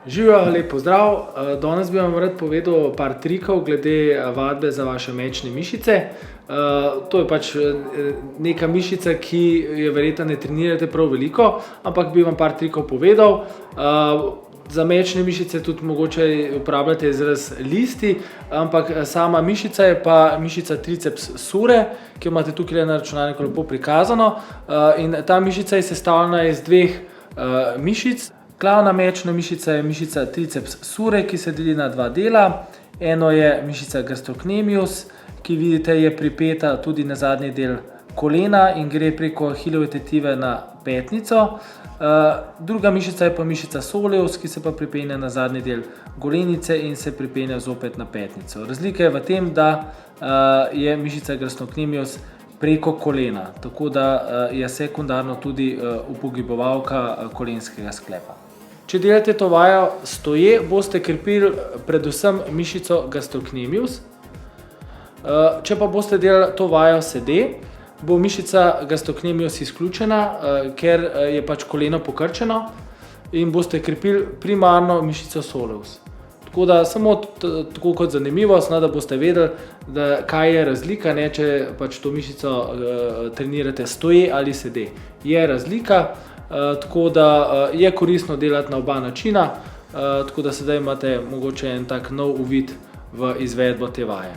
Živijo, lep pozdrav. Danes bi vam rad povedal par trikov glede vadbe za vaše mečne mišice. To je pač neka mišica, ki jo verjetno ne trenirate prav veliko, ampak bi vam par trikov povedal. Za mečne mišice tudi mogoče uporabljate izraz listi, ampak sama mišica je pa mišica triceps sure, ki jo imate tukaj na računalniku lepo prikazano. In ta mišica je sestavljena iz dveh mišic. Glavna mečna mišica je mišica triceps sure, ki se deli na dva dela. Eno je mišica gastrocnemius, ki vidite je pripeta tudi na zadnji del kolena in gre preko ahilove tetive na petnico. Druga mišica je pa mišica soleus, ki se pa pripenja na zadnji del golenice in se pripenja zopet na petnico. Razlika je v tem, da je mišica gastrocnemius preko kolena, tako da je sekundarno tudi upogibovalka kolenskega sklepa. Če delate to vajo stoje, boste krepili predvsem mišico gastrocnemius. Če pa boste delali to vajo sede, bo mišica gastrocnemius izključena, ker je pač koleno pokrčeno in boste krepili primarno mišico soleus. Tako da samo tako kot zanimivost, da boste vedeli, kaj je razlika, če pač to mišico trenirate stoje ali sede. Je razlika, tako da je koristno delati na oba načina, tako da sedaj imate mogoče en tak nov uvid v izvedbo te vaje.